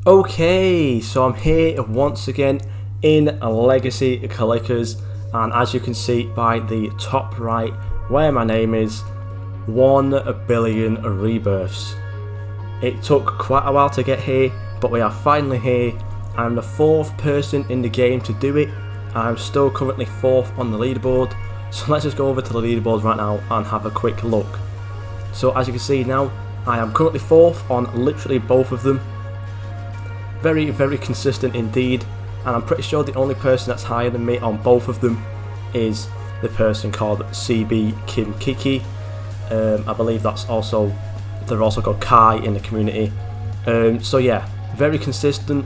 Okay, so I'm here once again in Legacy Clickers, and as you can see by the top right where my name is, 1 billion rebirths. It took quite a while to get here, but we are finally here. I'm the 4th person in the game to do it. I'm still currently 4th on the leaderboard, so let's just go over to the leaderboards right now and have a quick look. So as you can see now, I am currently 4th on literally both of them. Very, very consistent indeed, and I'm pretty sure the only person that's higher than me on both of them is the person called CB Kim Kiki. I believe they're also called Kai in the community. So yeah, very consistent,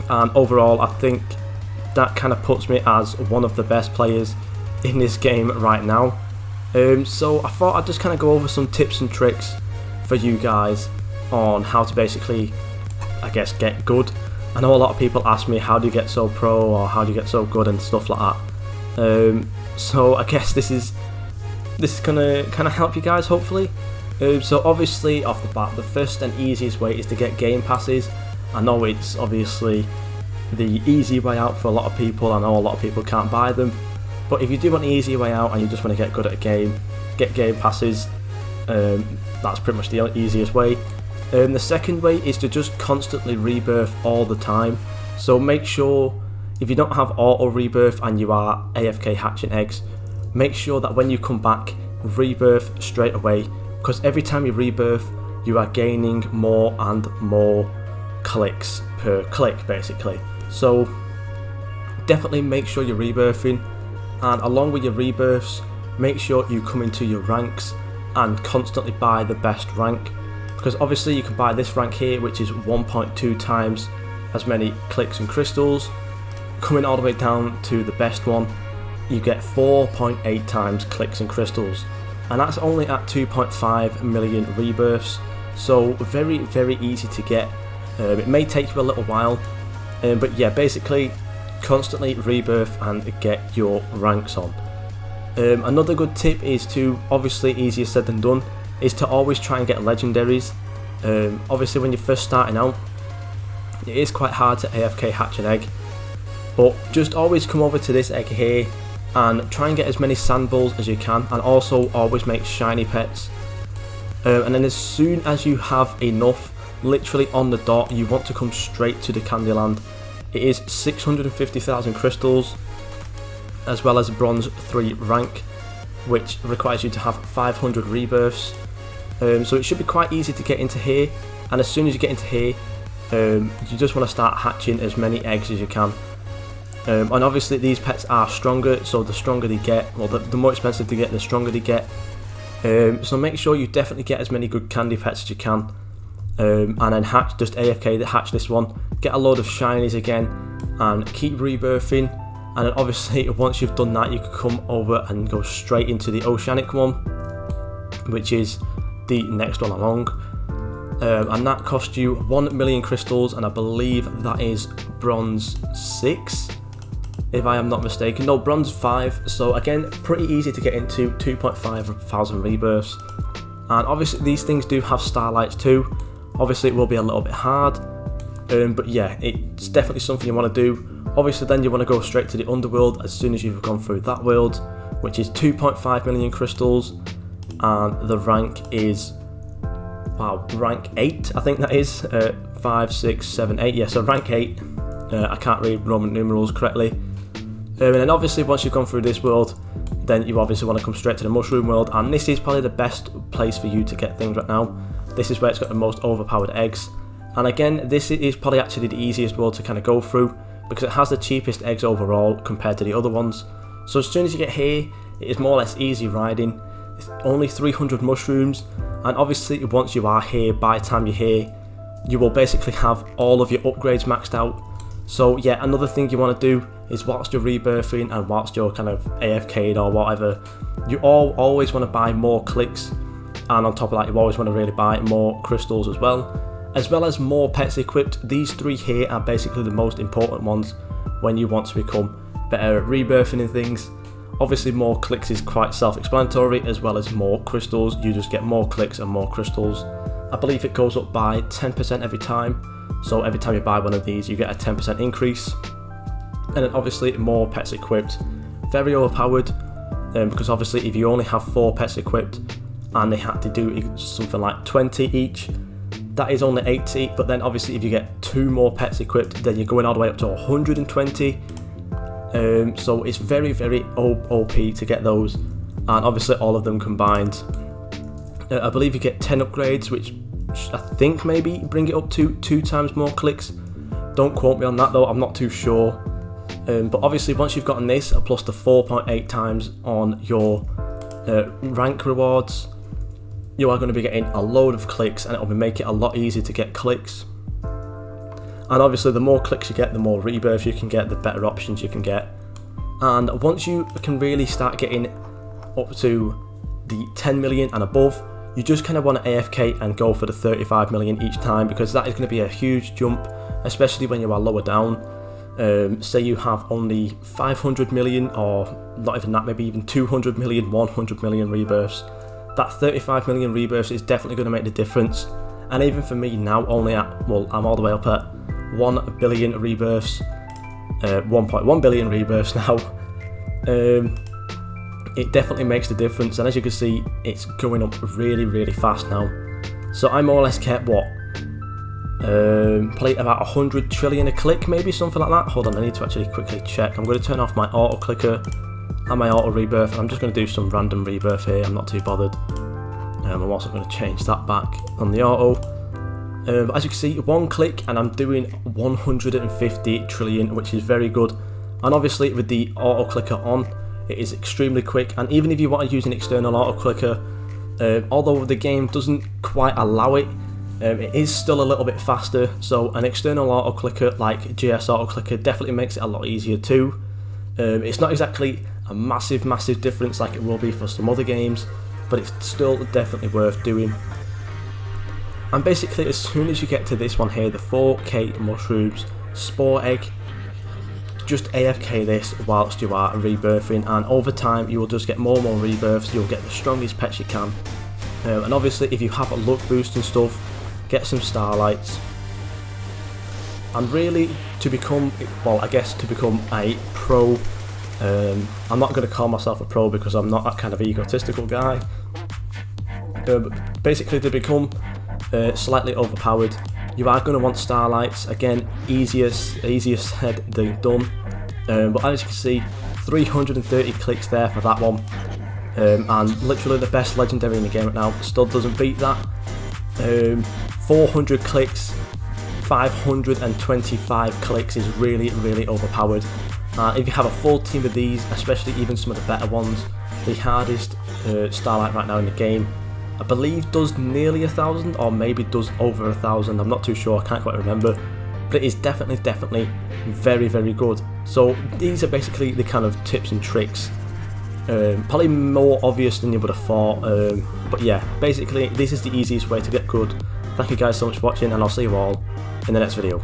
and overall I think that kind of puts me as one of the best players in this game right now. So I thought I'd just kind of go over some tips and tricks for you guys on how to basically, I guess, get good. I know a lot of people ask me, how do you get so pro, or how do you get so good and stuff like that. So I guess this is gonna kind of help you guys, hopefully. So obviously off the bat, the first and easiest way is to get game passes. I know it's obviously the easy way out for a lot of people. I know a lot of people can't buy them, but if you do want the easy way out and you just want to get good at a game, get game passes. That's pretty much the easiest way. The second way is to just constantly rebirth all the time. So make sure, if you don't have auto rebirth and you are AFK hatching eggs, make sure that when you come back, rebirth straight away, because every time you rebirth, you are gaining more and more clicks per click basically. So definitely make sure you're rebirthing, and along with your rebirths, make sure you come into your ranks and constantly buy the best rank. Because obviously you can buy this rank here, which is 1.2 times as many clicks and crystals. Coming all the way down to the best one, you get 4.8 times clicks and crystals, and that's only at 2.5 million rebirths. So very, very easy to get. It may take you a little while, but yeah, basically constantly rebirth and get your ranks on. Another good tip is to, obviously easier said than done, is to always try and get legendaries. Obviously when you're first starting out, it is quite hard to AFK hatch an egg, but just always come over to this egg here and try and get as many sand balls as you can, and also always make shiny pets. And then as soon as you have enough, literally on the dot, you want to come straight to the Candyland. It is 650,000 crystals, as well as bronze 3 rank, which requires you to have 500 rebirths. So it should be quite easy to get into here, and as soon as you get into here, you just want to start hatching as many eggs as you can. And obviously these pets are stronger, so the stronger they get, well, the more expensive they get, the stronger they get. So make sure you definitely get as many good candy pets as you can, and then hatch, just AFK hatch this one, get a load of shinies again, and keep rebirthing. And then obviously once you've done that, you can come over and go straight into the oceanic one, which is the next one along, and that costs you 1 million crystals, and I believe that is bronze 6, if I am not mistaken. No, bronze 5. So again, pretty easy to get into, 2.5 thousand rebirths. And obviously these things do have starlights too. Obviously it will be a little bit hard, but yeah, it's definitely something you want to do. Obviously then you want to go straight to the underworld as soon as you've gone through that world, which is 2.5 million crystals, and the rank is, wow, rank 8 I think that is, 5, 6, 7, 8, yeah, so rank 8. I can't read Roman numerals correctly. And then obviously once you've gone through this world, then you obviously want to come straight to the mushroom world, and this is probably the best place for you to get things right now. This is where it's got the most overpowered eggs, and again, this is probably actually the easiest world to kind of go through, because it has the cheapest eggs overall compared to the other ones. So as soon as you get here, it is more or less easy riding. It's only 300 mushrooms, and obviously once you are here, by the time you're here, you will basically have all of your upgrades maxed out. So yeah, another thing you want to do is, whilst you're rebirthing and whilst you're kind of AFK'd or whatever, you always want to buy more clicks, and on top of that you always want to really buy more crystals as well as more pets equipped. These 3 here are basically the most important ones when you want to become better at rebirthing and things. Obviously more clicks is quite self-explanatory, as well as more crystals. You just get more clicks and more crystals. I believe it goes up by 10% every time, So every time you buy one of these, you get a 10% increase. And then obviously more pets equipped, very overpowered, because obviously if you only have 4 pets equipped and they had to do something like 20 each, that is only 80. But then obviously if you get 2 more pets equipped, then you're going all the way up to 120. So it's very, very OP to get those, and obviously all of them combined. I believe you get 10 upgrades, which I think maybe bring it up to 2 times more clicks. Don't quote me on that though, I'm not too sure. But obviously once you've gotten this, plus the 4.8 times on your rank rewards, you are going to be getting a load of clicks, and it will make it a lot easier to get clicks. And obviously the more clicks you get, the more rebirths you can get, the better options you can get. And once you can really start getting up to the 10 million and above, you just kind of want to AFK and go for the 35 million each time, because that is going to be a huge jump, especially when you are lower down. Say you have only 500 million, or not even that, maybe even 200 million, 100 million rebirths. That 35 million rebirths is definitely going to make the difference. And even for me now, only at, well, I'm all the way up at 1 billion rebirths, 1.1 billion rebirths now. It definitely makes the difference, and as you can see, it's going up really, really fast now. So I more or less kept what? Probably about 100 trillion a click, maybe something like that. Hold on, I need to actually quickly check. I'm going to turn off my auto clicker and my auto rebirth, and I'm just going to do some random rebirth here. I'm not too bothered. I'm also going to change that back on the auto. But as you can see, 1 click and I'm doing 150 trillion, which is very good. And obviously with the auto clicker on, it is extremely quick. And even if you want to use an external auto clicker, although the game doesn't quite allow it, it is still a little bit faster. So an external auto clicker like GS auto clicker definitely makes it a lot easier too. It's not exactly a massive difference like it will be for some other games, but it's still definitely worth doing. And basically as soon as you get to this one here, the 4k mushrooms spore egg, just AFK this whilst you are rebirthing, and over time you will just get more and more rebirths. You'll get the strongest pets you can, and obviously if you have a luck boost and stuff, get some starlights. And really to become, well, I guess to become a pro, I'm not going to call myself a pro because I'm not that kind of egotistical guy, but basically to become slightly overpowered, you are going to want starlights. Again, easier said than done, but as you can see, 330 clicks there for that one, and literally the best legendary in the game right now. Still doesn't beat that. 400 clicks, 525 clicks is really, really overpowered. If you have a full team of these, especially even some of the better ones, the hardest starlight right now in the game, I believe does nearly 1,000, or maybe does over 1,000, I'm not too sure, I can't quite remember, but it is definitely very, very good. So these are basically the kind of tips and tricks, probably more obvious than you would have thought, but yeah, basically this is the easiest way to get good. Thank you guys so much for watching, and I'll see you all in the next video.